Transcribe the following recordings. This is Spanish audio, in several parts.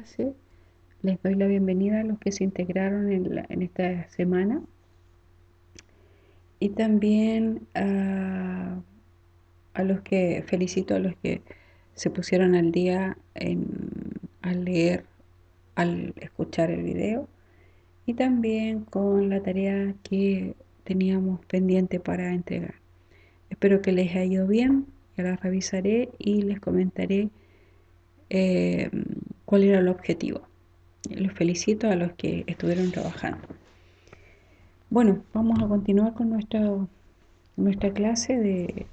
clase. Les doy la bienvenida a los que se integraron en esta semana y también a los que felicito a los que se pusieron al día al leer, al escuchar el video y también con la tarea que teníamos pendiente para entregar. Espero que les haya ido bien, ya la revisaré y les comentaré eh, cuál era el objetivo. Los felicito a los que estuvieron trabajando. Bueno, vamos a continuar con nuestra clase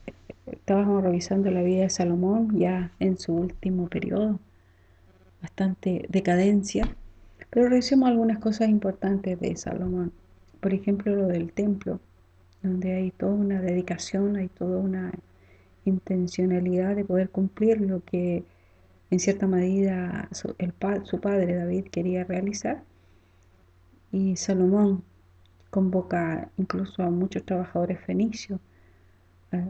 estábamos revisando la vida de Salomón ya en su último periodo, bastante decadencia, pero revisemos algunas cosas importantes de Salomón. Por ejemplo, lo del templo, donde hay toda una dedicación, hay toda una intencionalidad de poder cumplir lo que en cierta medida su padre David quería realizar. Y Salomón convoca incluso a muchos trabajadores fenicios, a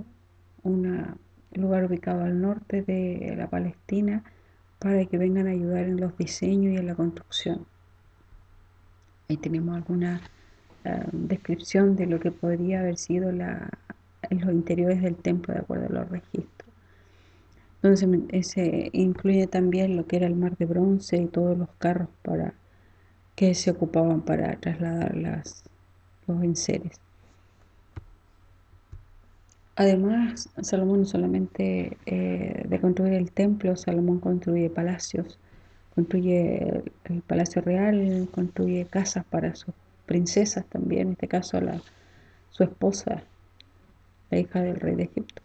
un lugar ubicado al norte de la Palestina, para que vengan a ayudar en los diseños y en la construcción. Ahí tenemos alguna descripción de lo que podría haber sido en los interiores del templo de acuerdo a los registros. Entonces se incluye también lo que era el mar de bronce y todos los carros que se ocupaban para trasladar los enseres. Además, Salomón no solamente de construir el templo, Salomón construye palacios, construye el palacio real, construye casas para sus princesas también, en este caso su esposa, la hija del rey de Egipto.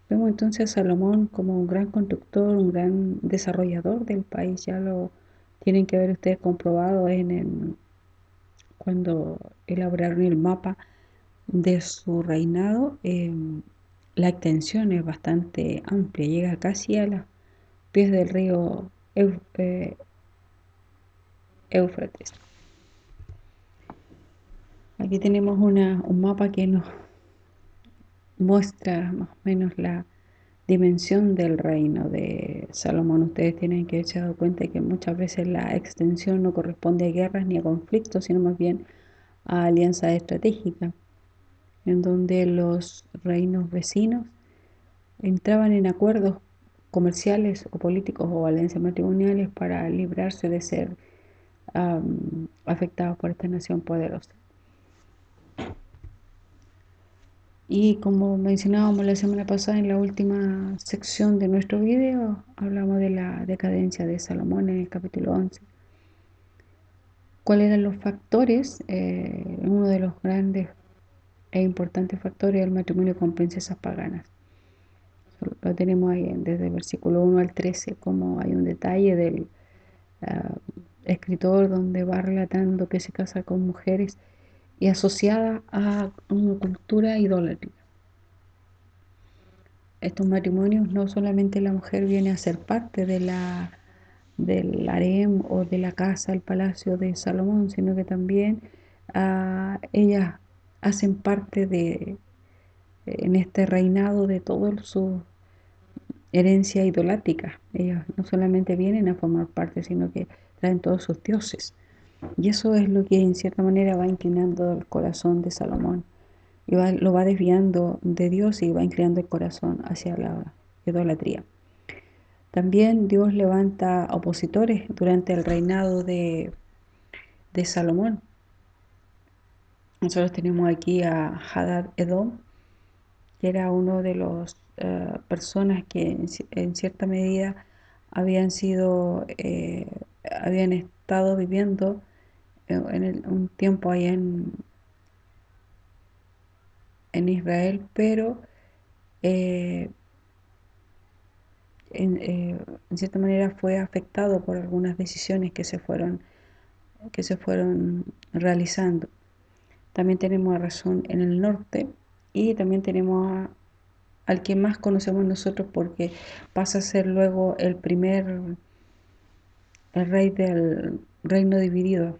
Vemos entonces a Salomón como un gran constructor, un gran desarrollador del país. Ya lo tienen que ver ustedes comprobado cuando elaboraron el mapa de su reinado. La extensión es bastante amplia, llega casi a los pies del río Éufrates. Aquí tenemos un mapa que nos muestra más o menos la dimensión del reino de Salomón. Ustedes tienen que haberse dado cuenta que muchas veces la extensión no corresponde a guerras ni a conflictos, sino más bien a alianzas estratégicas, en donde los reinos vecinos entraban en acuerdos comerciales o políticos o alianzas matrimoniales para librarse de ser afectados por esta nación poderosa. Y como mencionábamos la semana pasada en la última sección de nuestro video, hablamos de la decadencia de Salomón en el capítulo 11. ¿Cuáles eran los factores? Uno de los grandes e importantes factores del matrimonio con princesas paganas. Lo tenemos ahí desde el versículo 1 al 13, como hay un detalle del escritor donde va relatando que se casa con mujeres y asociada a una cultura idólica. Estos matrimonios no solamente la mujer viene a ser parte del harem o de la casa, el palacio de Salomón, sino que también ellas hacen parte en este reinado de toda su herencia idolátrica. Ellas no solamente vienen a formar parte, sino que traen todos sus dioses. Y eso es lo que en cierta manera va inclinando el corazón de Salomón. Y lo va desviando de Dios y va inclinando el corazón hacia la idolatría. También Dios levanta opositores durante el reinado de Salomón. Nosotros tenemos aquí a Hadad Edom, que era uno de los personas que en cierta medida habían estado viviendo un tiempo allá en Israel, pero eh, en cierta manera fue afectado por algunas decisiones que se fueron realizando. También tenemos a Razón en el norte y también tenemos al que más conocemos nosotros porque pasa a ser luego el rey del reino dividido,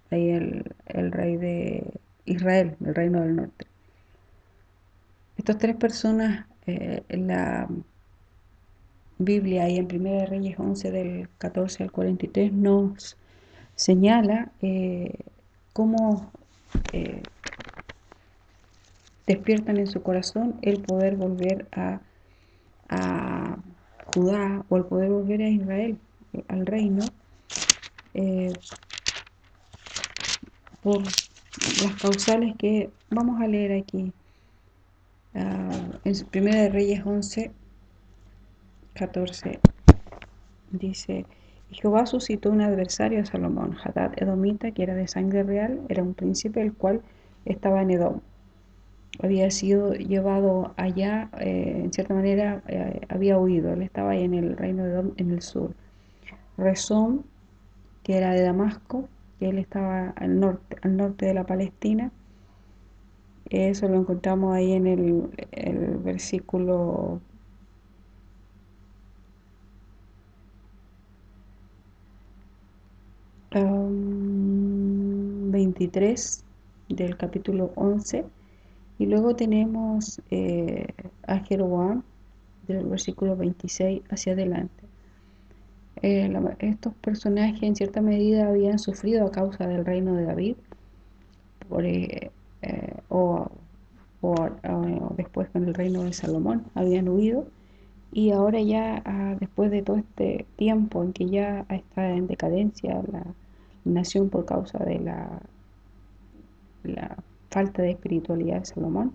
ahí el rey de Israel, el reino del norte. Estas tres personas, Biblia y en 1 Reyes 11 del 14 al 43 nos señala cómo eh, despiertan en su corazón el poder volver a Judá o el poder volver a Israel, al reino, eh, por las causales que vamos a leer aquí. En 1 Reyes 11, 14 dice: Jehová suscitó un adversario a Salomón, Hadad Edomita, que era de sangre real, era un príncipe el cual estaba en Edom. Había sido llevado allá, en cierta manera había huido, él estaba ahí en el reino de Edom en el sur. Rezón, que era de Damasco, que él estaba al norte de la Palestina. Eso lo encontramos ahí en el versículo 23 del capítulo 11. Y luego tenemos a Jeroboam del versículo 26 hacia adelante. Estos personajes en cierta medida habían sufrido a causa del reino de David por, o después con el reino de Salomón habían huido, y ahora ya después de todo este tiempo en que ya está en decadencia la nación por causa de la falta de espiritualidad de Salomón,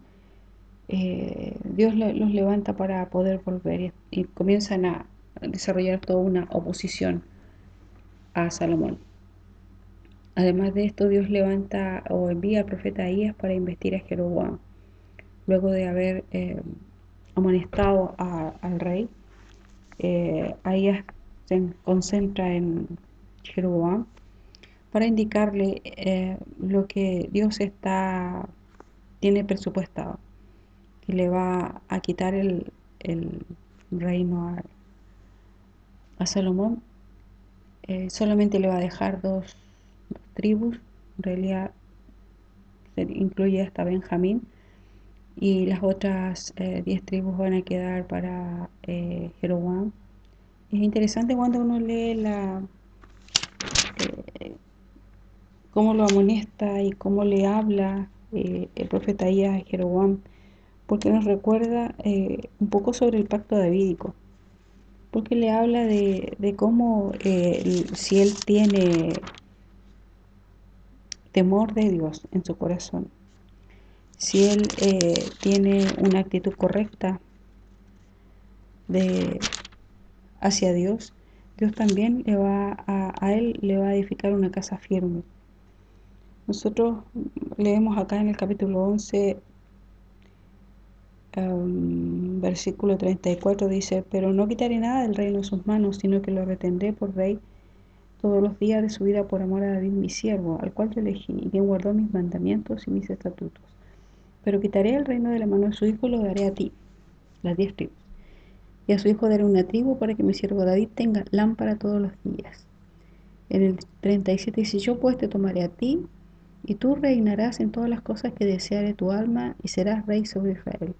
Dios los levanta para poder volver, y comienzan a desarrollar toda una oposición a Salomón. Además de esto, Dios levanta o envía al profeta Ahías para investir a Jeroboam. Luego de haber amonestado al rey, Ahías se concentra en Jeroboam para indicarle lo que Dios tiene presupuestado, que le va a quitar el reino a Salomón. Solamente le va a dejar dos tribus, en realidad se incluye hasta Benjamín, y las otras 10 tribus van a quedar para Jeroboam. Es interesante cuando uno lee eh, cómo lo amonesta y cómo le habla el profeta Ahías a Jeroboam, porque nos recuerda un poco sobre el pacto davídico, porque le habla de cómo si él tiene temor de Dios en su corazón, si él tiene una actitud correcta de, hacia Dios, Dios también a él le va a edificar una casa firme. Nosotros leemos acá en el capítulo 11, versículo 34, dice: Pero no quitaré nada del reino de sus manos, sino que lo retendré por rey todos los días de su vida por amor a David mi siervo, al cual yo elegí, y quien guardó mis mandamientos y mis estatutos. Pero quitaré el reino de la mano de su hijo y lo daré a ti, las 10 tribus. Y a su hijo daré una tribu para que mi siervo David tenga lámpara todos los días. En el 37 dice: Yo pues te tomaré a ti, y tú reinarás en todas las cosas que deseare tu alma, y serás rey sobre Israel.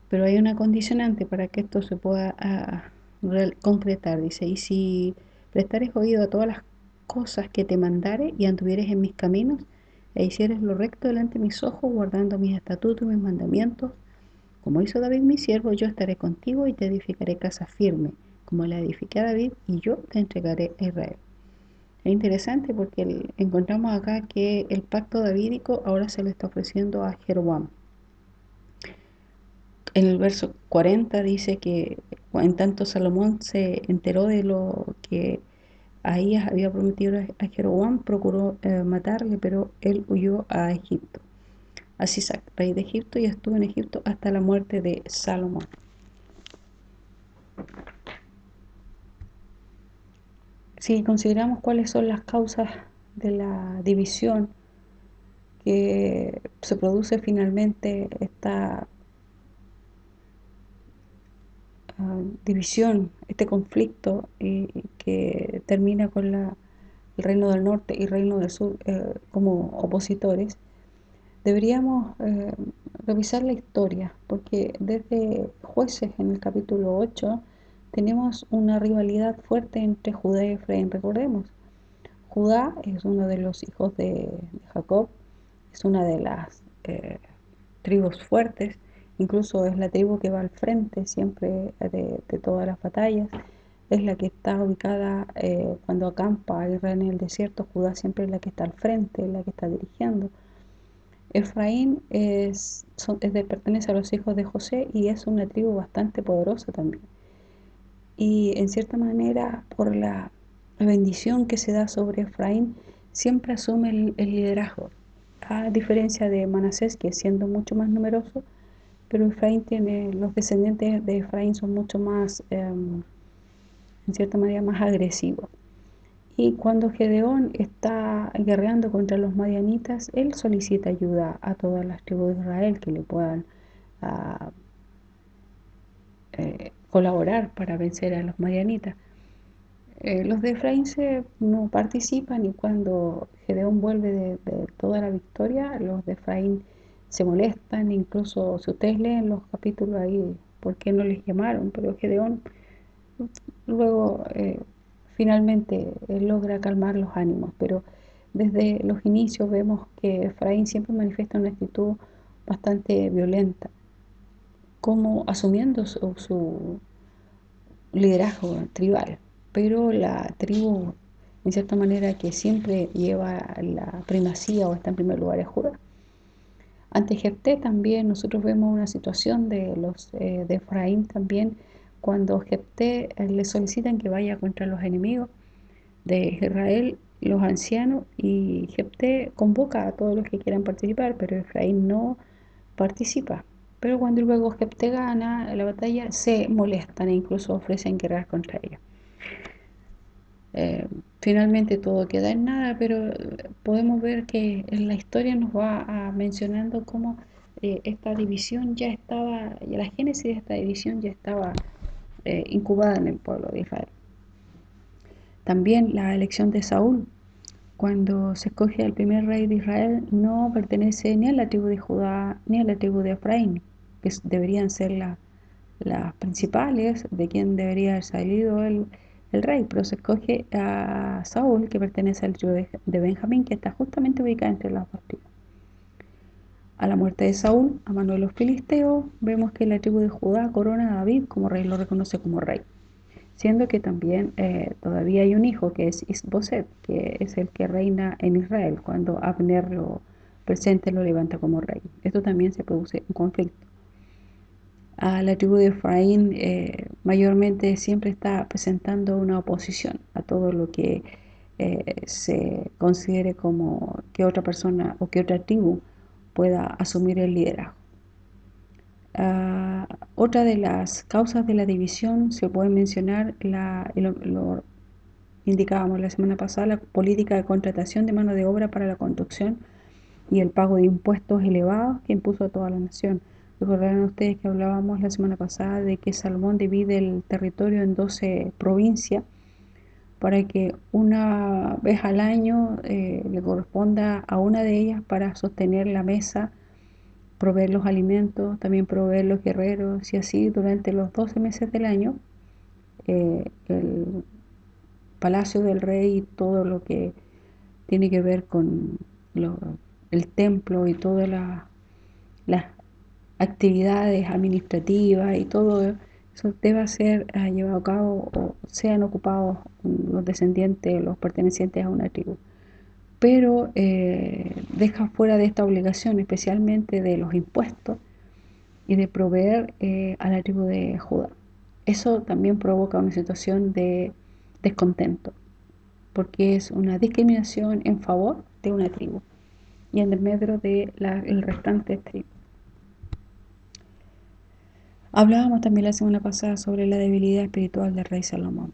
Pero hay una condicionante para que esto se pueda concretar, dice: Y si prestares oído a todas las cosas que te mandare, y anduvieres en mis caminos, e hicieres lo recto delante de mis ojos, guardando mis estatutos y mis mandamientos, como hizo David mi siervo, yo estaré contigo y te edificaré casa firme, como la edifiqué a David, y yo te entregaré a Israel. Es interesante porque encontramos acá que el pacto davídico ahora se le está ofreciendo a Jeroboam. En el verso 40 dice que en tanto Salomón se enteró de lo que Ahías había prometido a Jeroboam, procuró matarle, pero él huyó a Egipto, a Sisac, rey de Egipto, y estuvo en Egipto hasta la muerte de Salomón. Si consideramos cuáles son las causas de la división que se produce finalmente, esta división, este conflicto que termina con el Reino del Norte y Reino del Sur como opositores, deberíamos revisar la historia, porque desde Jueces en el capítulo 8 tenemos una rivalidad fuerte entre Judá y Efraín. Recordemos, Judá es uno de los hijos de Jacob, es una de las tribus fuertes, incluso es la tribu que va al frente siempre de todas las batallas, es la que está ubicada cuando acampa Israel en el desierto. Judá siempre es la que está al frente, es la que está dirigiendo. Efraín pertenece a los hijos de José y es una tribu bastante poderosa también. Y en cierta manera, por la bendición que se da sobre Efraín, siempre asume el liderazgo, a diferencia de Manasés, que siendo mucho más numeroso, pero los descendientes de Efraín son mucho más, en cierta manera, más agresivos. Y cuando Gedeón está guerreando contra los madianitas, él solicita ayuda a todas las tribus de Israel que le puedan uh, colaborar para vencer a los madianitas. Los de Efraín no participan, y cuando Gedeón vuelve de toda la victoria, los de Efraín se molestan. Incluso si ustedes leen los capítulos ahí, ¿por qué no les llamaron? Pero Gedeón luego finalmente logra calmar los ánimos, pero desde los inicios vemos que Efraín siempre manifiesta una actitud bastante violenta, como asumiendo su liderazgo tribal, pero la tribu, en cierta manera, que siempre lleva la primacía o está en primer lugar es Judá. Ante Jefté también nosotros vemos una situación de los de Efraín también, cuando Jefté le solicitan que vaya contra los enemigos de Israel, los ancianos, y Jefté convoca a todos los que quieran participar, pero Efraín no participa. Pero cuando luego Jefté gana la batalla, se molestan e incluso ofrecen guerrar contra ellos. Finalmente todo queda en nada, pero podemos ver que en la historia nos va mencionando cómo esta división ya estaba, la génesis de esta división ya estaba incubada en el pueblo de Israel. También la elección de Saúl, cuando se escoge al primer rey de Israel, no pertenece ni a la tribu de Judá ni a la tribu de Efraín, que deberían ser las principales de quien debería haber salido el rey, pero se escoge a Saúl, que pertenece al tribu de Benjamín, que está justamente ubicada entre las dos tribus. A la muerte de Saúl, a mano de los filisteos, vemos que la tribu de Judá corona a David como rey, lo reconoce como rey, siendo que también todavía hay un hijo que es Isboset, que es el que reina en Israel, cuando Abner lo presente lo levanta como rey. Esto también se produce un conflicto. A la tribu de Efraín mayormente siempre está presentando una oposición a todo lo que se considere como que otra persona o que otra tribu pueda asumir el liderazgo. Otra de las causas de la división se puede mencionar, lo indicábamos la semana pasada, la política de contratación de mano de obra para la construcción y el pago de impuestos elevados que impuso a toda la nación. Recordarán ustedes que hablábamos la semana pasada de que Salomón divide el territorio en 12 provincias para que una vez al año le corresponda a una de ellas para sostener la mesa, proveer los alimentos, también proveer los guerreros, y así durante los 12 meses del año el palacio del rey y todo lo que tiene que ver con el templo y todas las actividades administrativas y todo eso debe ser llevado a cabo o sean ocupados los descendientes, los pertenecientes a una tribu. Pero deja fuera de esta obligación, especialmente de los impuestos y de proveer a la tribu de Judá. Eso también provoca una situación de descontento, porque es una discriminación en favor de una tribu y en desmedro de el restante tribu. Hablábamos también la semana pasada sobre la debilidad espiritual del rey Salomón.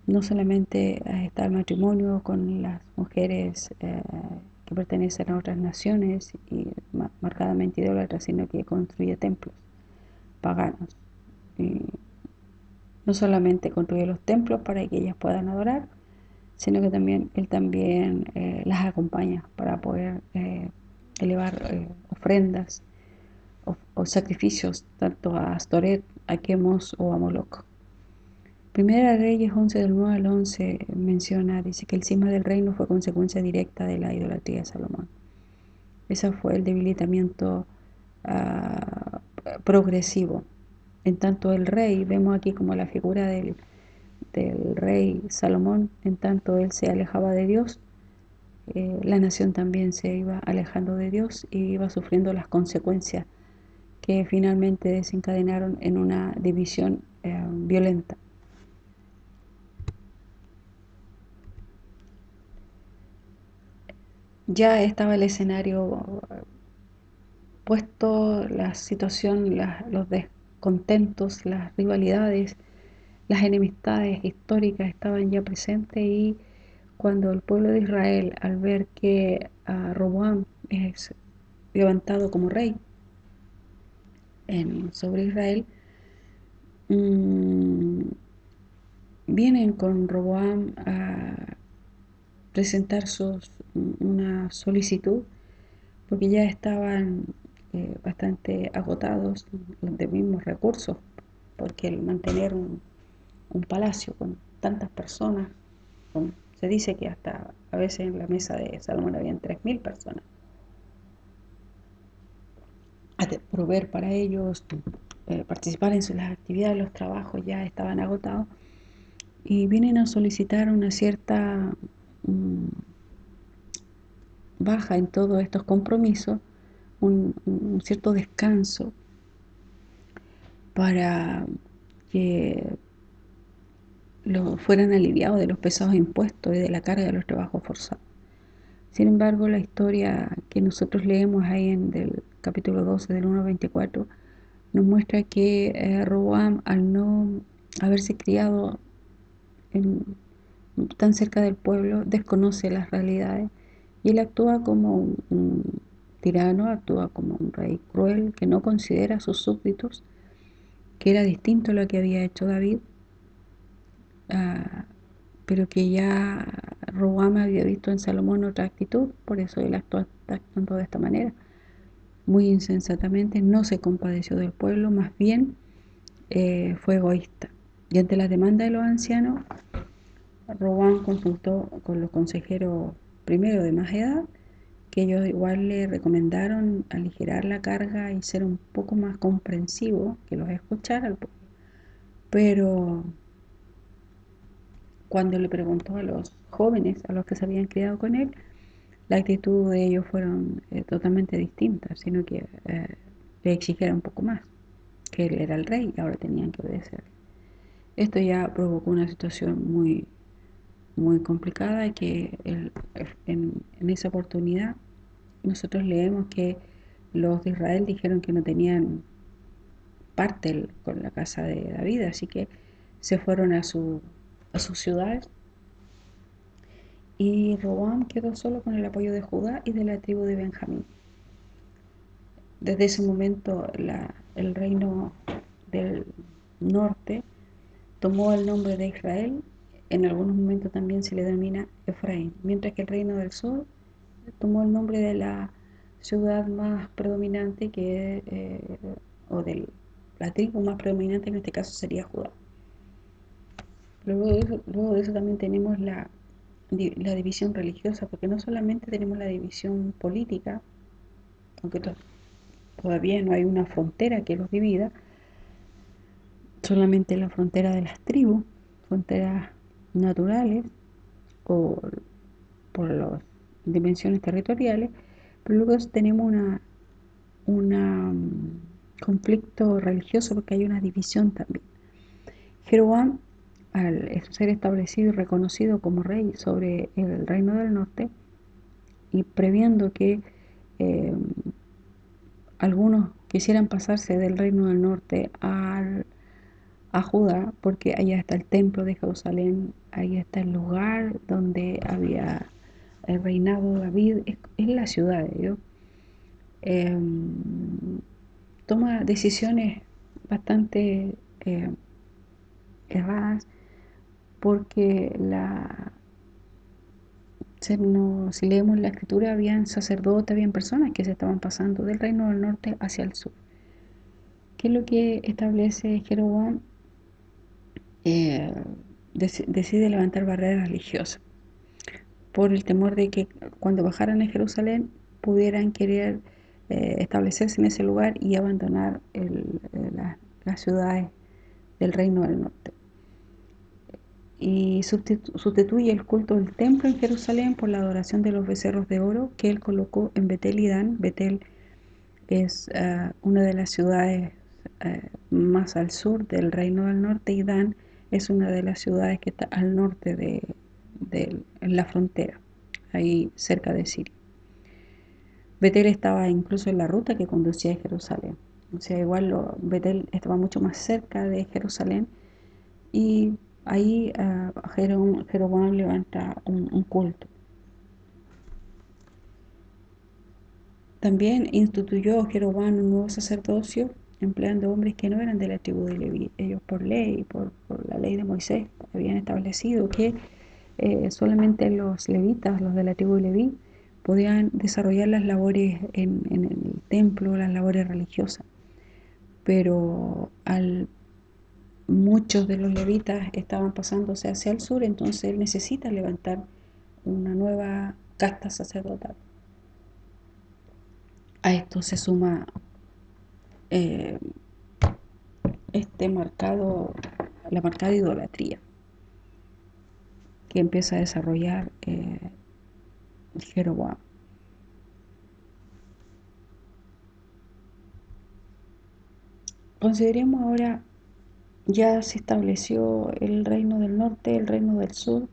No solamente está el matrimonio con las mujeres que pertenecen a otras naciones y marcadamente idólatras, sino que construye templos paganos. Y no solamente construye los templos para que ellas puedan adorar, sino que también él también las acompaña para poder elevar ofrendas o sacrificios tanto a Astoret, a Quemos o a Moloch. Primera Reyes 11 del 9 al 11 menciona, dice que el cisma del reino fue consecuencia directa de la idolatría de Salomón. Ese fue el debilitamiento progresivo. En tanto el rey, vemos aquí como la figura del rey Salomón, en tanto él se alejaba de Dios, la nación también se iba alejando de Dios y iba sufriendo las consecuencias que finalmente desencadenaron en una división violenta. Ya estaba el escenario puesto, la situación, los descontentos, las rivalidades, las enemistades históricas estaban ya presentes, y cuando el pueblo de Israel, al ver que Roboam es levantado como rey sobre Israel, vienen con Roboam a presentar una solicitud, porque ya estaban bastante agotados de mismos recursos, porque el mantener un palacio con tantas personas, se dice que hasta a veces en la mesa de Salomón habían 3000 personas, proveer para ellos, participar en las actividades, los trabajos ya estaban agotados, y vienen a solicitar una cierta baja en todos estos compromisos, un cierto descanso para que fueran aliviados de los pesados impuestos y de la carga de los trabajos forzados. Sin embargo, la historia que nosotros leemos ahí en del capítulo 12 del 1 al 24 nos muestra que Roboam, al no haberse criado tan cerca del pueblo, desconoce las realidades, y él actúa como un tirano, actúa como un rey cruel que no considera a sus súbditos, que era distinto a lo que había hecho David, pero que ya Roboam había visto en Salomón otra actitud, por eso él está actuando de esta manera, muy insensatamente. No se compadeció del pueblo, más bien fue egoísta. Y ante la demanda de los ancianos, Roboam consultó con los consejeros primero de más edad, que ellos igual le recomendaron aligerar la carga y ser un poco más comprensivo, que los escuchara al pueblo. Pero cuando le preguntó a los jóvenes, a los que se habían criado con él, la actitud de ellos fueron totalmente distintas, sino que le exigieron un poco más, que él era el rey y ahora tenían que obedecer. Esto ya provocó una situación muy, muy complicada, y que en esa oportunidad nosotros leemos que los de Israel dijeron que no tenían parte con la casa de David, así que se fueron a sus ciudades, y Roboam quedó solo con el apoyo de Judá y de la tribu de Benjamín. Desde ese momento el reino del norte tomó el nombre de Israel, en algunos momentos también se le denomina Efraín, mientras que el reino del sur tomó el nombre de la ciudad más predominante, o de la tribu más predominante, en este caso sería Judá. Luego de eso también tenemos la división religiosa, porque no solamente tenemos la división política, aunque todavía no hay una frontera que los divida, solamente la frontera de las tribus, fronteras naturales o por las dimensiones territoriales, pero luego tenemos un conflicto religioso, porque hay una división también. Jeroboam, al ser establecido y reconocido como rey sobre el reino del norte, y previendo que eh, algunos quisieran pasarse del reino del norte a Judá, porque allá está el templo de Jerusalén, ahí está el lugar donde había reinado David, es la ciudad de Dios. Toma decisiones bastante erradas, porque si leemos la escritura, habían sacerdotes, habían personas que se estaban pasando del reino del norte hacia el sur. ¿Qué es lo que establece Jeroboam? eh, decide levantar barreras religiosas por el temor de que cuando bajaran a Jerusalén pudieran querer establecerse en ese lugar y abandonar las ciudades del reino del norte. Y sustituye el culto del templo en Jerusalén por la adoración de los becerros de oro que él colocó en Betel y Dan. Betel es una de las ciudades más al sur del reino del norte, y Dan es una de las ciudades que está al norte en la frontera, ahí cerca de Siria. Betel estaba incluso en la ruta que conducía a Jerusalén. O sea, igual Betel estaba mucho más cerca de Jerusalén, y ahí Jeroboam levanta un culto. También instituyó Jeroboam un nuevo sacerdocio, empleando hombres que no eran de la tribu de Leví. Ellos por ley, por la ley de Moisés, habían establecido que solamente los levitas, los de la tribu de Leví, podían desarrollar las labores en el templo, las labores religiosas. Pero muchos de los levitas estaban pasándose hacia el sur, entonces él necesita levantar una nueva casta sacerdotal. A esto se suma eh, la marcada idolatría que empieza a desarrollar Jeroboam. Consideremos ahora, ya se estableció el reino del norte, el reino del sur.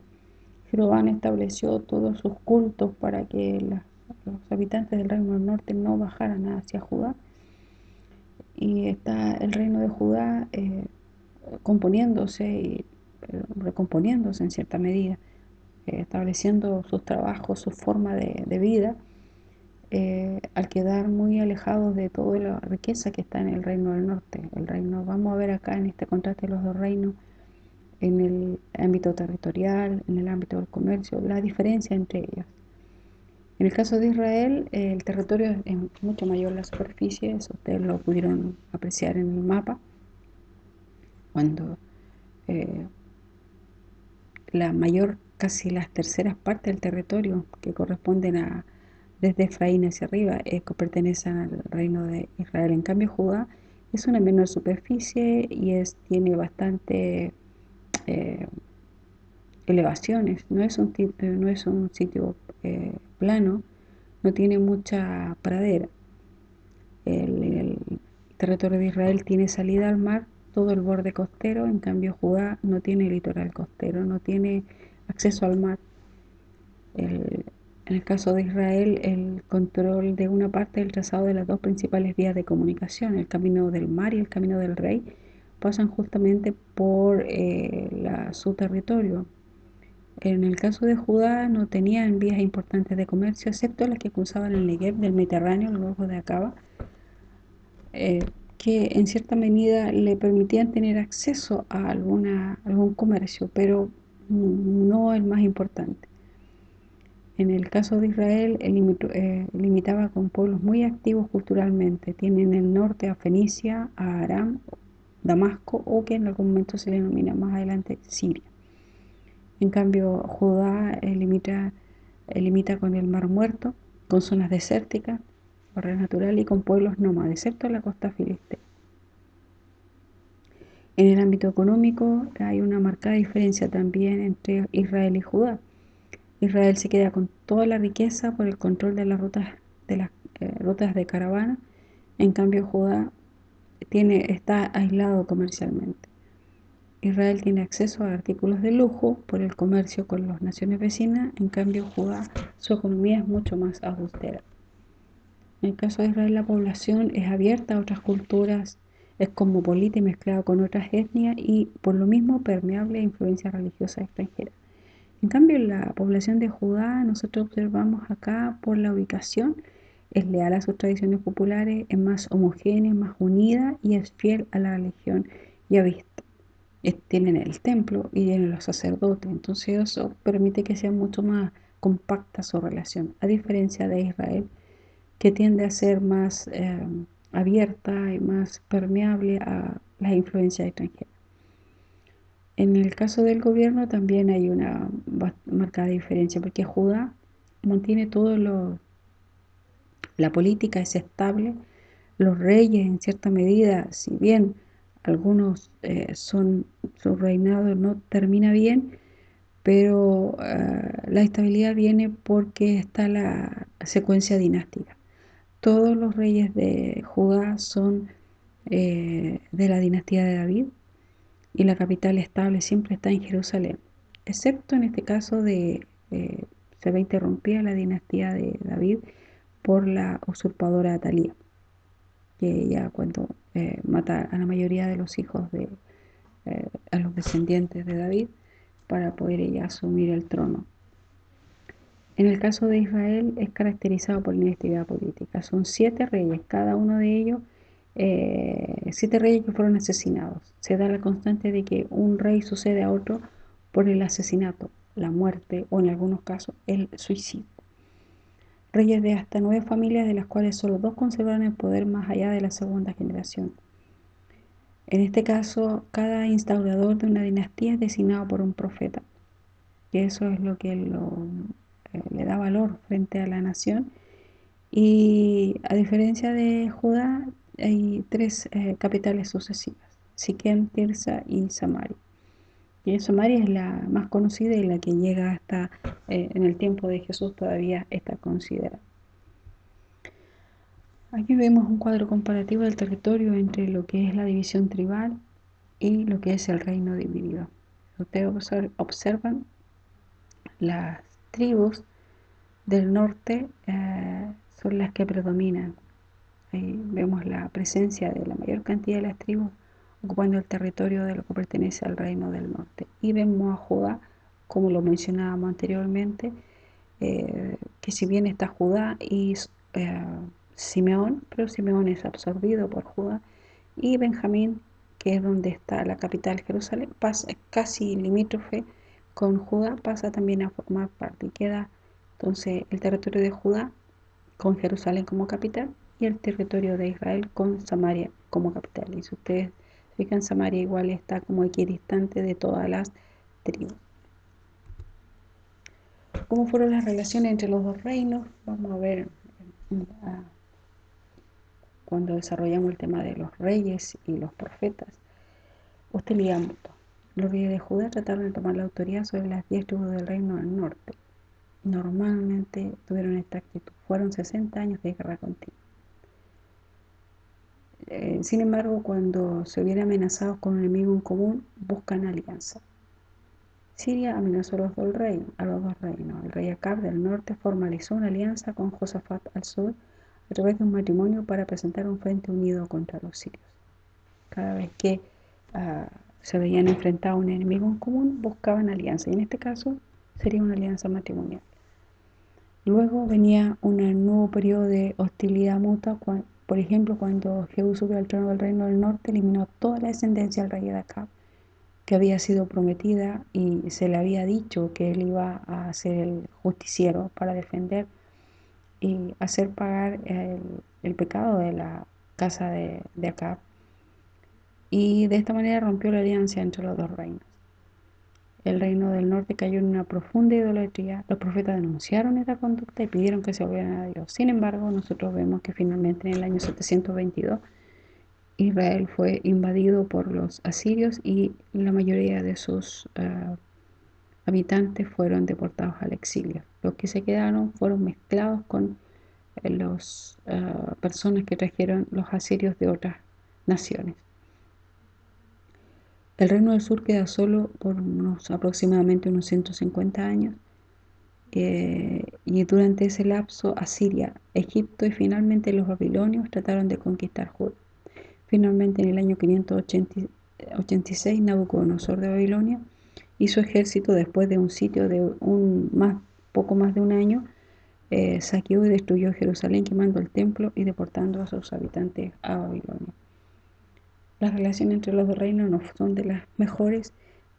Jeroboam estableció todos sus cultos para que los habitantes del reino del norte no bajaran hacia Judá. Y está el reino de Judá componiéndose y recomponiéndose en cierta medida, estableciendo sus trabajos, su forma de vida, al quedar muy alejados de toda la riqueza que está en el reino del norte. Vamos a ver acá en este contraste de los dos reinos, en el ámbito territorial, en el ámbito del comercio, la diferencia entre ellos. En el caso de Israel, el territorio es mucho mayor, la superficie, eso ustedes lo pudieron apreciar en el mapa, cuando eh, casi las terceras partes del territorio que corresponden desde Efraín hacia arriba, pertenecen al reino de Israel. En cambio, Judá es una menor superficie y tiene bastante eh, elevaciones, no es un sitio plano, no tiene mucha pradera. El territorio de Israel tiene salida al mar, todo el borde costero. En cambio, Judá no tiene litoral costero, no tiene acceso al mar. En el caso de Israel, el control de una parte del trazado de las dos principales vías de comunicación, el camino del mar y el camino del rey, pasan justamente por su territorio. En el caso de Judá no tenían vías importantes de comercio, excepto las que cruzaban el Negev del Mediterráneo, el golfo de Acaba, eh, que en cierta medida le permitían tener acceso a algún comercio, pero no el más importante. En el caso de Israel, limitaba con pueblos muy activos culturalmente. Tiene en el norte a Fenicia, a Aram, Damasco, o que en algún momento se le denomina más adelante Siria. En cambio, Judá limita con el Mar Muerto, con zonas desérticas, barrera natural, y con pueblos nómades, excepto la costa filistea. En el ámbito económico hay una marcada diferencia también entre Israel y Judá. Israel se queda con toda la riqueza por el control de las rutas de caravana. En cambio, Judá está aislado comercialmente. Israel tiene acceso a artículos de lujo por el comercio con las naciones vecinas. En cambio, Judá, su economía es mucho más austera. En el caso de Israel, la población es abierta a otras culturas, es cosmopolita y mezclada con otras etnias, y por lo mismo permeable a influencias religiosas extranjeras. En cambio, la población de Judá, nosotros observamos acá por la ubicación, es leal a sus tradiciones populares, es más homogénea, más unida y es fiel a la religión yavista. Tienen el templo y tienen los sacerdotes, entonces eso permite que sea mucho más compacta su relación, a diferencia de Israel, que tiende a ser más abierta y más permeable a las influencias extranjeras. En el caso del gobierno también hay una marcada diferencia, porque Judá mantiene la política es estable, los reyes en cierta medida, si bien algunos su reinado no termina bien, pero la estabilidad viene porque está la secuencia dinástica. Todos los reyes de Judá son de la dinastía de David y la capital estable siempre está en Jerusalén, excepto en este caso se ve interrumpida la dinastía de David por la usurpadora Atalía, que ya cuando mata a la mayoría de los hijos a los descendientes de David para poder ella asumir el trono. En el caso de Israel es caracterizado por la inestabilidad política. Son 7 reyes, cada uno de ellos, 7 reyes que fueron asesinados. Se da la constante de que un rey sucede a otro por el asesinato, la muerte o en algunos casos el suicidio. Reyes de hasta 9 familias, de las cuales solo 2 conservaron el poder más allá de la segunda generación. En este caso, cada instaurador de una dinastía es designado por un profeta, y eso es lo que le da valor frente a la nación. Y a diferencia de Judá, hay 3 capitales sucesivas: Siquem, Tirsa y Samaria. Y Samaria es la más conocida y la que llega hasta en el tiempo de Jesús todavía está considerada. Aquí vemos un cuadro comparativo del territorio entre lo que es la división tribal y lo que es el reino dividido. Ustedes observan las tribus del norte son las que predominan. Ahí vemos la presencia de la mayor cantidad de las tribus ocupando el territorio de lo que pertenece al reino del norte. Y vemos a Judá, como lo mencionábamos anteriormente, que si bien está Judá y eh, Simeón, pero Simeón es absorbido por Judá, y Benjamín, que es donde está la capital Jerusalén, pasa casi limítrofe con Judá, pasa también a formar parte y queda entonces el territorio de Judá con Jerusalén como capital y el territorio de Israel con Samaria como capital. Y si ustedes fijan, Samaria igual está como equidistante de todas las tribus. ¿Cómo fueron las relaciones entre los dos reinos? Vamos a ver cuando desarrollamos el tema de los reyes y los profetas. Hostilidad mutua. Los reyes de Judá trataron de tomar la autoridad sobre las 10 tribus del reino del norte. Normalmente tuvieron esta actitud. Fueron 60 años de guerra continua. Sin embargo, cuando se vienen amenazados con un enemigo en común, buscan alianza. Siria amenazó a los dos reinos. El rey Acab del norte formalizó una alianza con Josafat al sur a través de un matrimonio para presentar un frente unido contra los sirios. Cada vez que se veían enfrentados a un enemigo en común, buscaban alianza, y en este caso sería una alianza matrimonial. Luego venía un nuevo periodo de hostilidad mutua, por ejemplo, cuando Jehú subió al trono del reino del norte, eliminó toda la descendencia del rey de Acab, que había sido prometida, y se le había dicho que él iba a ser el justiciero para defender y hacer pagar el pecado de la casa de Acab. Y de esta manera rompió la alianza entre los dos reinos. El reino del norte cayó en una profunda idolatría. Los profetas denunciaron esta conducta y pidieron que se volvieran a Dios. Sin embargo, nosotros vemos que finalmente en el año 722 Israel fue invadido por los asirios y la mayoría de sus habitantes fueron deportados al exilio. Los que se quedaron fueron mezclados con las personas que trajeron los asirios de otras naciones. El reino del sur queda solo por aproximadamente unos 150 años, y durante ese lapso Asiria, Egipto y finalmente los babilonios trataron de conquistar Judá. Finalmente, en el año 586, Nabucodonosor de Babilonia y su ejército, después de un sitio de poco más de un año, saqueó y destruyó Jerusalén, quemando el templo y deportando a sus habitantes a Babilonia. Las relaciones entre los dos reinos no son de las mejores.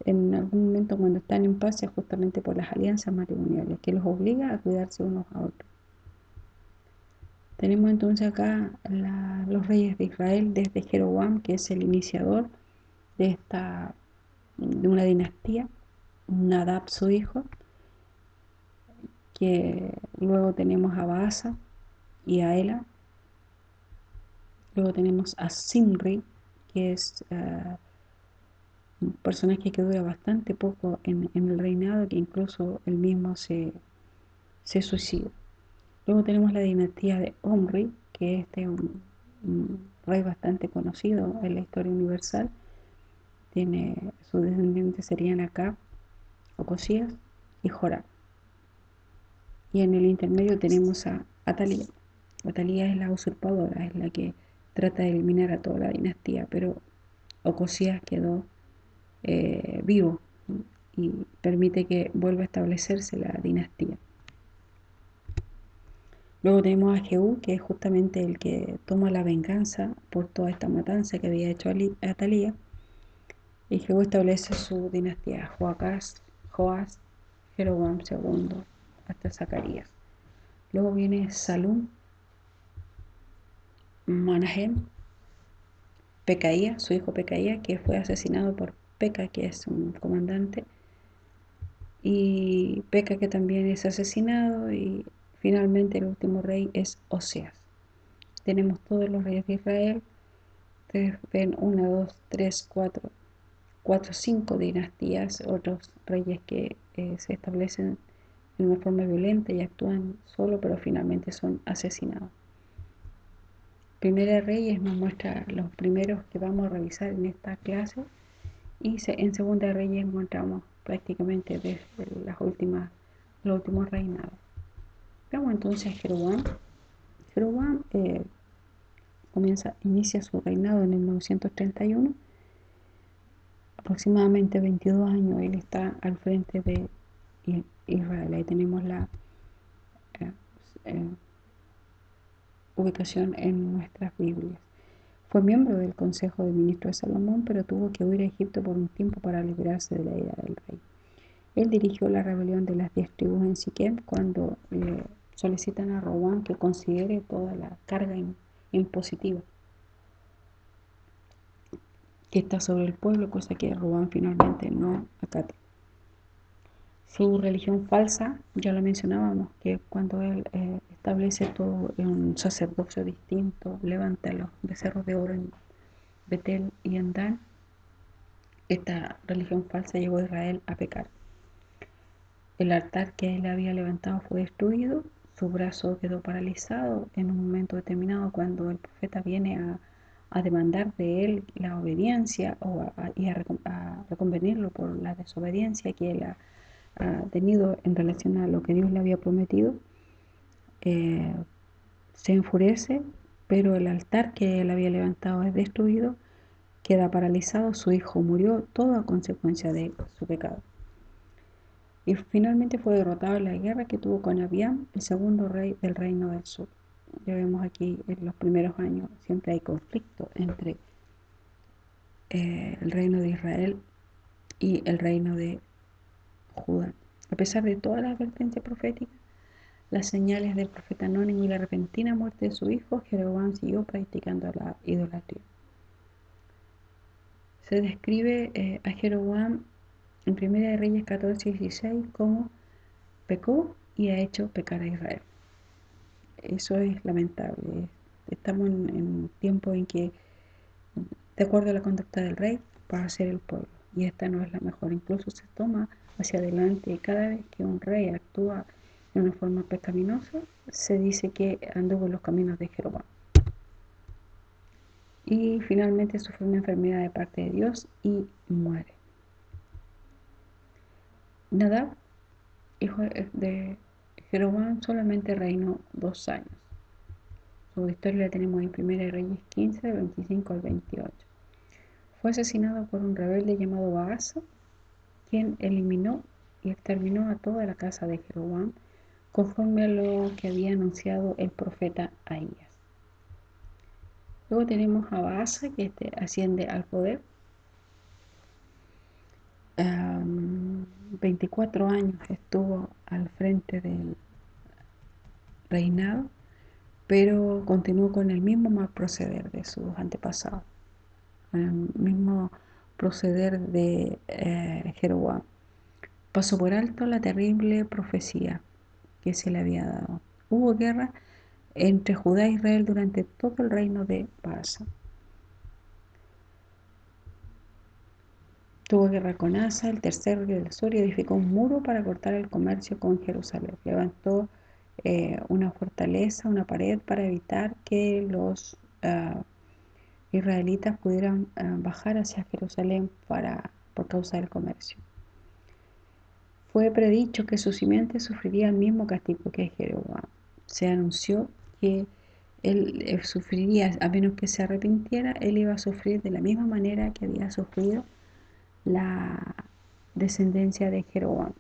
En algún momento, cuando están en paz, es justamente por las alianzas matrimoniales que los obliga a cuidarse unos a otros. Tenemos entonces acá los reyes de Israel desde Jeroboam, que es el iniciador de esta de una dinastía, Nadab su hijo, que luego tenemos a Baasa y a Ela, luego tenemos a Simri, que es un personaje que dura bastante poco en el reinado, que incluso él mismo se suicida. Luego tenemos la dinastía de Omri, que este es un rey bastante conocido en la historia universal. Sus descendientes serían Acab, Ocosías y Joram. Y en el intermedio tenemos a Atalía. Atalía es la usurpadora, es la que trata de eliminar a toda la dinastía, pero Ocosías quedó vivo y permite que vuelva a establecerse la dinastía. Luego tenemos a Jehú, que es justamente el que toma la venganza por toda esta matanza que había hecho Atalía. Y Jehú establece su dinastía, Joás, Jeroboam II, hasta Zacarías. Luego viene Salum, Manahem, Pecaía, su hijo Pecaía, que fue asesinado por Peca, que es un comandante, y Peca, que también es asesinado, y finalmente el último rey es Oseas. Tenemos todos los reyes de Israel. Ustedes ven 1, 2, 3, 4, 5 dinastías, otros reyes que se establecen de una forma violenta y actúan solo, pero finalmente son asesinados. Primera de Reyes nos muestra los primeros que vamos a revisar en esta clase, y en Segunda de Reyes encontramos prácticamente desde los últimos reinados. Veamos entonces a Jeroboam. Jeroboam inicia su reinado en el 931, aproximadamente 22 años él está al frente de Israel. Ahí tenemos la eh, eh, ubicación en nuestras Biblias. Fue miembro del Consejo de Ministros de Salomón, pero tuvo que huir a Egipto por un tiempo para librarse de la ira del rey. Él dirigió la rebelión de las 10 tribus en Siquem cuando le solicitan a Roboam que considere toda la carga impositiva que está sobre el pueblo, cosa que Roboam finalmente no acata. Su religión falsa, ya lo mencionábamos, que cuando él establece todo un sacerdocio distinto, levanta los becerros de oro en Betel y en Dan, esta religión falsa llevó a Israel a pecar. El altar que él había levantado fue destruido, su brazo quedó paralizado en un momento determinado cuando el profeta viene a demandar de él la obediencia y a reconvenirlo por la desobediencia que él ha tenido en relación a lo que Dios le había prometido. Se enfurece, pero el altar que él había levantado es destruido, queda paralizado, su hijo murió, todo a consecuencia de su pecado. Y finalmente fue derrotado en la guerra que tuvo con Abiam, el segundo rey del reino del sur. Ya vemos aquí en los primeros años siempre hay conflicto entre el reino de Israel y el reino de Judá. A pesar de toda la advertencia profética, las señales del profeta anónimo y la repentina muerte de su hijo, Jeroboam siguió practicando la idolatría. Se describe a Jeroboam en Primera de Reyes 14 y 16 como pecó y ha hecho pecar a Israel. Eso es lamentable. Estamos en un tiempo en que, de acuerdo a la conducta del rey, va a ser el pueblo. Y esta no es la mejor. Incluso se toma hacia adelante y cada vez que un rey actúa de una forma pecaminosa, se dice que anduvo en los caminos de Jeroboam. Y finalmente sufre una enfermedad de parte de Dios y muere. Nadab, hijo de Jeroboam, solamente reinó 2 años. Su historia la tenemos en 1 Reyes 15, 25 al 28. Fue asesinado por un rebelde llamado Baasa, quien eliminó y exterminó a toda la casa de Jeroboam, conforme a lo que había anunciado el profeta Ahías. Luego tenemos a Baasa, que asciende al poder. 24 años estuvo al frente del reinado, pero continuó con el mismo mal proceder de sus antepasados, el mismo proceder de Jeroboam. Pasó por alto la terrible profecía que se le había dado. Hubo guerra entre Judá e Israel durante todo el reino de Baasa. Tuvo guerra con Asa, el tercer rey del sur, y edificó un muro para cortar el comercio con Jerusalén. Levantó una fortaleza, una pared, para evitar que los israelitas pudieran bajar hacia Jerusalén por causa del comercio. Fue predicho que su simiente sufriría el mismo castigo que Jeroboam. Se anunció que él sufriría, a menos que se arrepintiera, él iba a sufrir de la misma manera que había sufrido la descendencia de Jeroboam.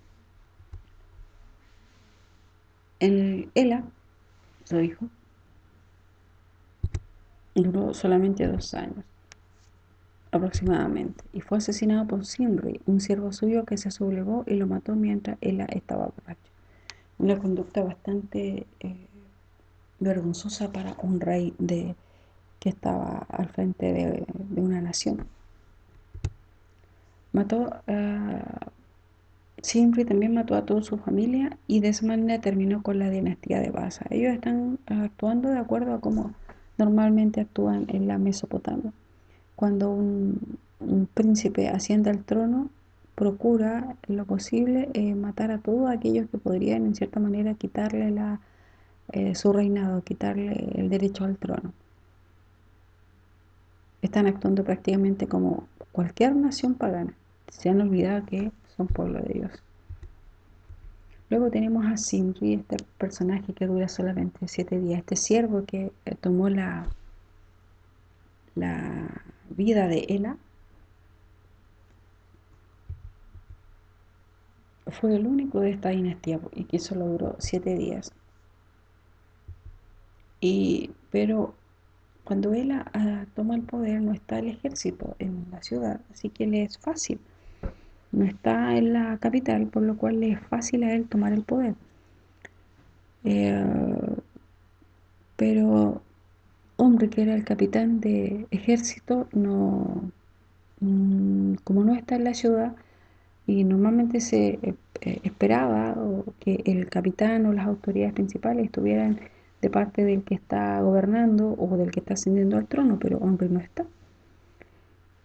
Ela, su hijo, duró solamente 2 años aproximadamente y fue asesinado por Zimri, un siervo suyo que se sublevó y lo mató mientras Ela estaba borracho. Una conducta bastante vergonzosa para un rey que estaba al frente de una nación. Zimri también mató a toda su familia y de esa manera terminó con la dinastía de Baasa. Ellos están actuando de acuerdo a cómo normalmente actúan en la Mesopotamia. Cuando un príncipe asciende al trono, procura en lo posible matar a todos aquellos que podrían en cierta manera quitarle su reinado, quitarle el derecho al trono. Están actuando prácticamente como cualquier nación pagana. Se han olvidado que son pueblo de Dios. Luego tenemos a Zimri, este personaje que dura solamente 7 días. Este siervo que tomó la vida de Ela fue el único de esta dinastía y que solo duró 7 días. Pero cuando Ela toma el poder, no está el ejército en la ciudad, así que le es fácil. No está en la capital, por lo cual le es fácil a él tomar el poder. Pero hombre, que era el capitán de ejército, no, como no está en la ciudad, y normalmente se esperaba que el capitán o las autoridades principales estuvieran de parte del que está gobernando o del que está ascendiendo al trono, pero hombre no está.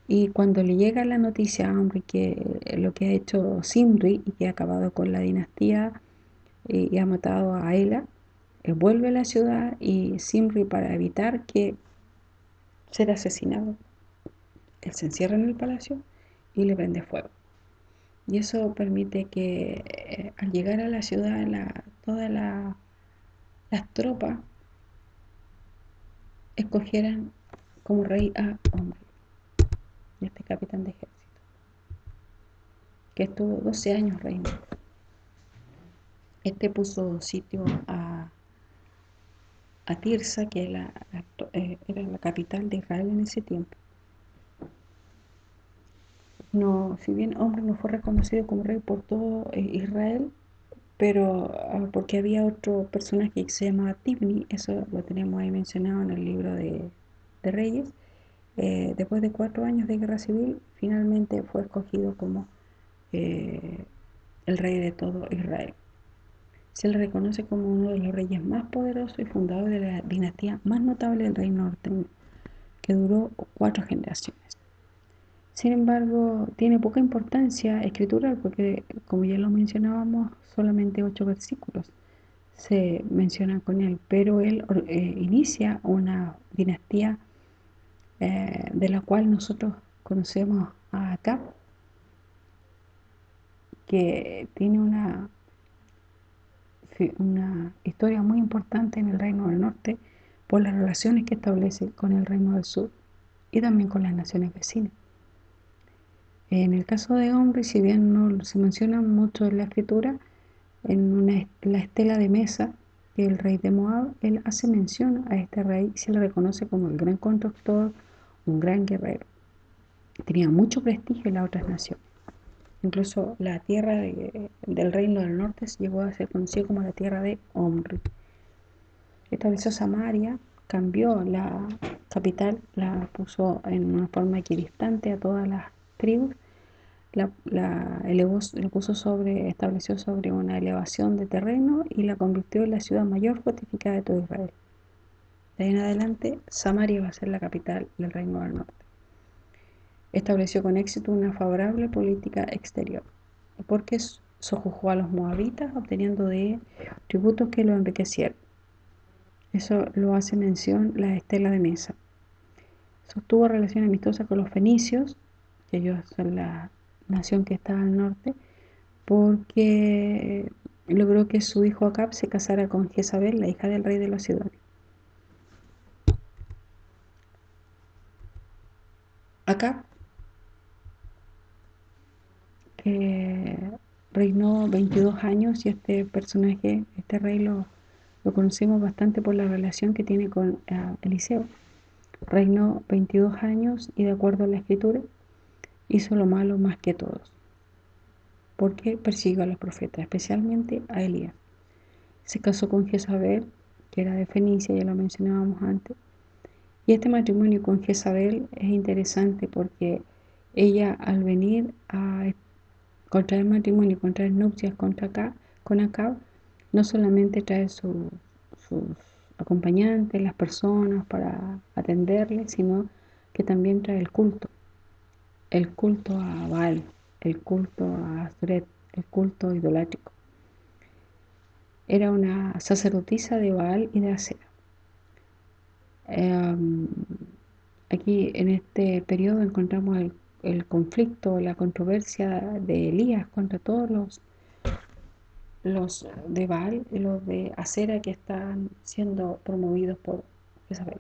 Y cuando le llega la noticia a hombre que lo que ha hecho Zimri y que ha acabado con la dinastía y ha matado a Ela, vuelve a la ciudad y Zimri, para evitar que ser asesinado, él se encierra en el palacio y le prende fuego. Y eso permite que al llegar a la ciudad todas las tropas escogieran como rey a hombre, este capitán de ejército, que estuvo 12 años reinando. Este puso sitio a Tirsa, que era la capital de Israel en ese tiempo. No, si bien hombre no fue reconocido como rey por todo Israel, pero porque había otro personaje que se llamaba Tibni, eso lo tenemos ahí mencionado en el libro de Reyes. Después de 4 años de guerra civil, finalmente fue escogido como el rey de todo Israel. Se le reconoce como uno de los reyes más poderosos y fundador de la dinastía más notable del reino norteño, que duró 4 generaciones. Sin embargo, tiene poca importancia escritural porque, como ya lo mencionábamos, solamente 8 versículos se mencionan con él, pero él inicia una dinastía de la cual nosotros conocemos a Acab, que tiene una historia muy importante en el reino del norte por las relaciones que establece con el reino del sur y también con las naciones vecinas. En el caso de Omri, si bien no se menciona mucho en la escritura, la estela de Mesa, que el rey de Moab, él hace mención a este rey y se le reconoce como el gran constructor, un gran guerrero. Tenía mucho prestigio en las otras naciones. Incluso la tierra del reino del norte se llegó a ser conocida como la tierra de Omri. Estableció Samaria, cambió la capital, la puso en una forma equidistante a todas las tribus, estableció sobre una elevación de terreno y la convirtió en la ciudad mayor fortificada de todo Israel. De ahí en adelante, Samaria va a ser la capital del Reino del Norte. Estableció con éxito una favorable política exterior, porque sojuzgó a los moabitas, obteniendo de ellos tributos que lo enriquecieron. Eso lo hace mención la Estela de Mesa. Sostuvo relaciones amistosas con los fenicios, que ellos son la nación que está al norte, porque logró que su hijo Acab se casara con Jezabel, la hija del rey de los Sidonios. Acab, que reinó 22 años, y este personaje, este rey, lo conocemos bastante por la relación que tiene con Eliseo. Reinó 22 años y, de acuerdo a la escritura, hizo lo malo más que todos, porque persiguió a los profetas, especialmente a Elías. Se casó con Jezabel, que era de Fenicia, ya lo mencionábamos antes. Y este matrimonio con Jezabel es interesante porque ella, al venir a contraer matrimonio, contraer nupcias con Acab, no solamente trae sus acompañantes, las personas para atenderle, sino que también trae el culto a Baal, el culto a Aseret, el culto idolátrico. Era una sacerdotisa de Baal y de Asera. Aquí en este periodo encontramos el conflicto, la controversia de Elías contra todos los de Baal y los de Asera que están siendo promovidos por Jezabel.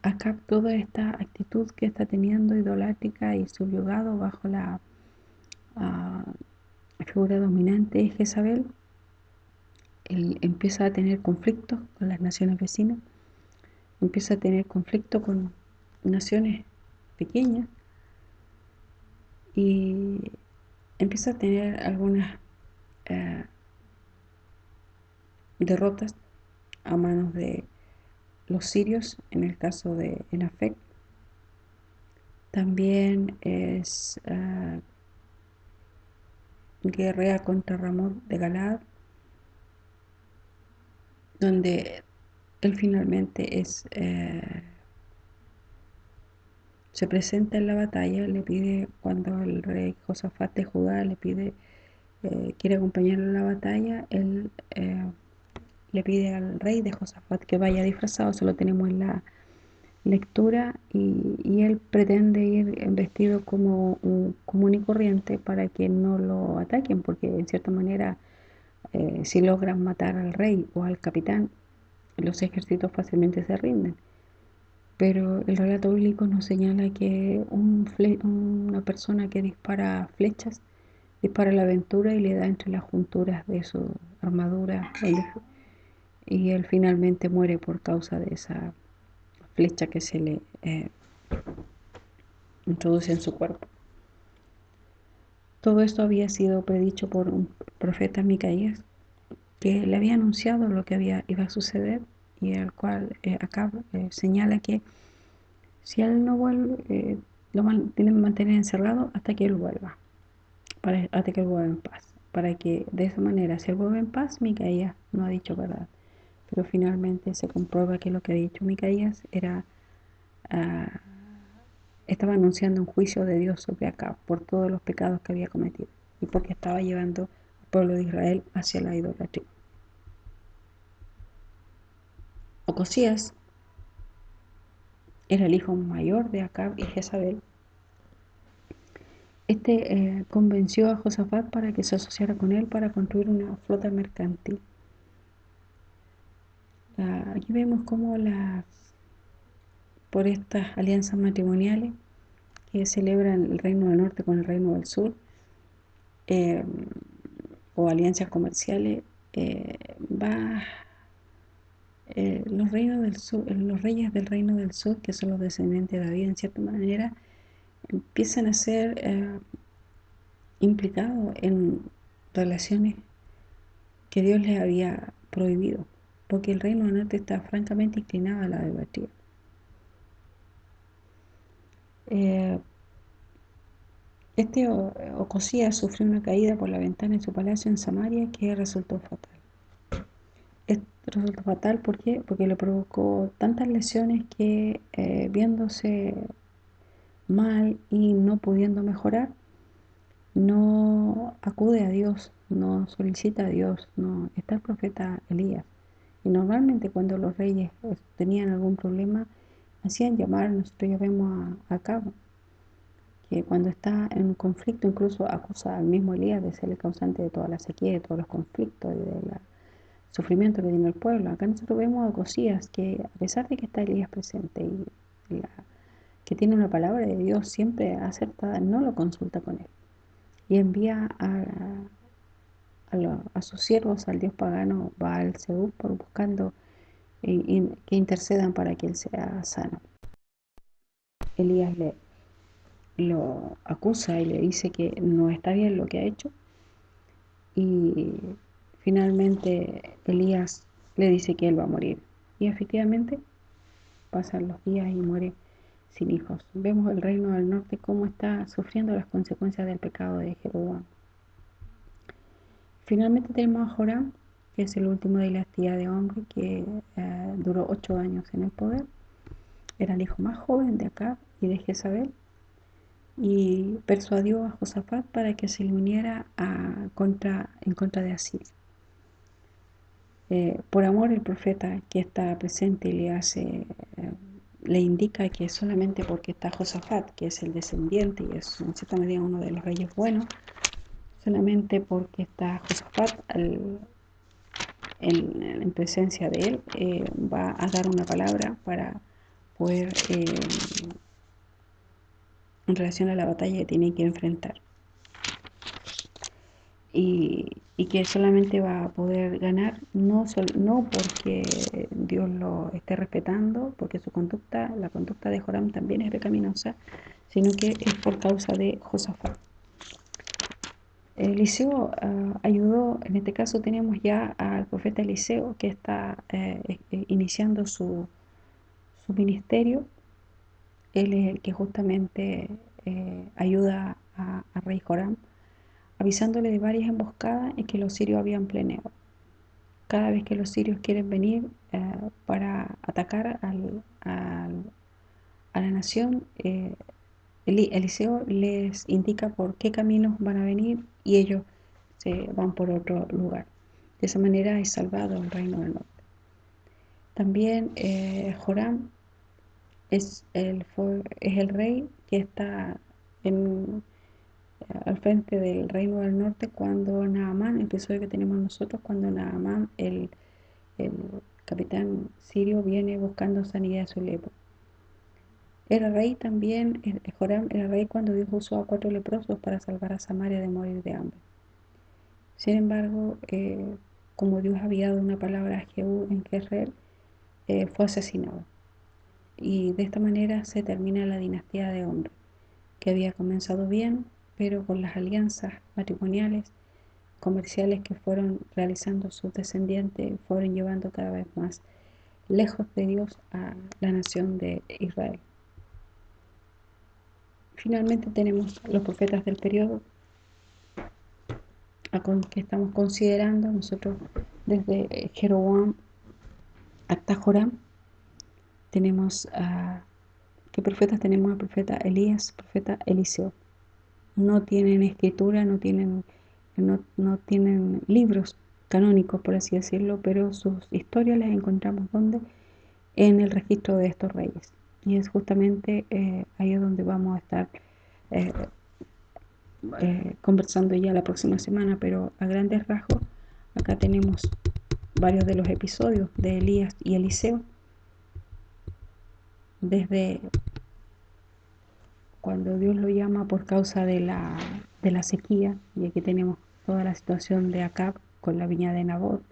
Acab, toda esta actitud que está teniendo idolátrica y subyugado bajo la figura dominante de Jezabel, él empieza a tener conflictos con las naciones vecinas, empieza a tener conflicto con naciones pequeñas y empieza a tener algunas derrotas a manos de los sirios, en el caso de Enafec. También guerrea contra Ramón de Galaad, donde él finalmente se presenta en la batalla. Le pide, cuando el rey Josafat de Judá le pide, quiere acompañarlo en la batalla, él le pide al rey de Josafat que vaya disfrazado. Eso lo tenemos en la lectura, y él pretende ir vestido como un común y corriente para que no lo ataquen, porque en cierta manera, si logran matar al rey o al capitán, los ejércitos fácilmente se rinden. Pero el relato bíblico nos señala que una persona que dispara flechas, dispara la aventura y le da entre las junturas de su armadura, y él finalmente muere por causa de esa flecha que se le introduce en su cuerpo. Todo esto había sido predicho por un profeta, Micaías, que le había anunciado lo que iba a suceder, y el cual acá señala que si él no vuelve, tienen que mantener encerrado hasta que él vuelva, hasta que él vuelva en paz, para que de esa manera, si él vuelve en paz, Micaías no ha dicho verdad. Pero finalmente se comprueba que lo que ha dicho Micaías estaba anunciando un juicio de Dios sobre Acab por todos los pecados que había cometido y porque estaba llevando al pueblo de Israel hacia la idolatría. Ocosías era el hijo mayor de Acab y Jezabel. Convenció a Josafat para que se asociara con él para construir una flota mercantil. Aquí vemos cómo por estas alianzas matrimoniales que celebran el reino del norte con el reino del sur, o alianzas comerciales, los reinos del sur, los reyes del reino del sur, que son los descendientes de David en cierta manera, empiezan a ser implicados en relaciones que Dios les había prohibido. porque el reino del norte está francamente inclinado a la idolatría. Eh, Ocosías sufrió una caída por la ventana de su palacio en Samaria que resultó fatal. Resultó fatal, ¿por qué? Porque le provocó tantas lesiones que viéndose mal y no pudiendo mejorar, no acude a Dios, no solicita a Dios, no está el profeta Elías. Y normalmente cuando los reyes tenían algún problema, hacían llamar, nosotros ya vemos a Acab, que cuando está en un conflicto incluso acusa al mismo Elías de ser el causante de toda la sequía, de todos los conflictos y del sufrimiento que tiene el pueblo. Acá nosotros vemos a Ocosías que a pesar de que está Elías presente y que tiene una palabra de Dios siempre acertada, no lo consulta con él y envía a sus siervos al dios pagano Baal Zebub por buscando que intercedan para que él sea sano. Elías lo acusa y le dice que no está bien lo que ha hecho y finalmente Elías le dice que él va a morir y efectivamente pasan los días y muere sin hijos. Vemos el reino del norte cómo está sufriendo las consecuencias del pecado de Jeroboam. Finalmente tenemos a Joram, que es el último de la dinastía de Omri, que duró 8 años en el poder. Era el hijo más joven de Acab y de Jezabel y persuadió a Josafat para que se le uniera en contra de Asiria. Por amor el profeta que está presente le indica que solamente porque está Josafat, que es el descendiente y es en cierta medida uno de los reyes buenos, solamente porque está Josafat en presencia de él, va a dar una palabra para poder, en relación a la batalla que tiene que enfrentar. Y que solamente va a poder ganar no porque Dios lo esté respetando, porque la conducta de Joram también es pecaminosa, sino que es por causa de Josafat. Eliseo ayudó, en este caso tenemos ya al profeta Eliseo que está iniciando su ministerio. Él es el que justamente ayuda a rey Joram, avisándole de varias emboscadas en que los sirios habían planeado. Cada vez que los sirios quieren venir para atacar a la nación, Eliseo les indica por qué caminos van a venir y ellos se van por otro lugar. De esa manera es salvado el reino del norte. También Joram es el rey que está al frente del reino del norte cuando Naamán, el episodio que tenemos nosotros, cuando Naamán, el capitán sirio, viene buscando sanidad a su lepra. Era rey también, Joram era rey cuando Dios usó a 4 leprosos para salvar a Samaria de morir de hambre. Sin embargo, como Dios había dado una palabra a Jehú en Jezreel, fue asesinado. Y de esta manera se termina la dinastía de Omri, que había comenzado bien, pero con las alianzas matrimoniales, comerciales que fueron realizando sus descendientes, fueron llevando cada vez más lejos de Dios a la nación de Israel. Finalmente tenemos los profetas del periodo que estamos considerando nosotros desde Jeroboam hasta Joram. Tenemos ¿qué profetas tenemos? El profeta Elías, el profeta Eliseo. No tienen escritura, no tienen libros canónicos, por así decirlo, pero sus historias las encontramos ¿dónde? En el registro de estos reyes. Y es justamente ahí es donde vamos a estar eh, conversando ya la próxima semana, pero a grandes rasgos, acá tenemos varios de los episodios de Elías y Eliseo, desde cuando Dios lo llama por causa de la sequía, y aquí tenemos toda la situación de Acab con la viña de Nabot.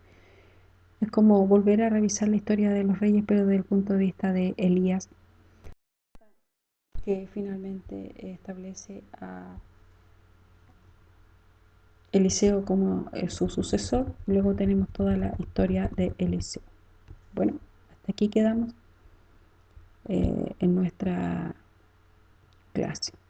Es como volver a revisar la historia de los reyes, pero desde el punto de vista de Elías, que finalmente establece a Eliseo como su sucesor. Luego tenemos toda la historia de Eliseo. Bueno, hasta aquí quedamos en nuestra clase.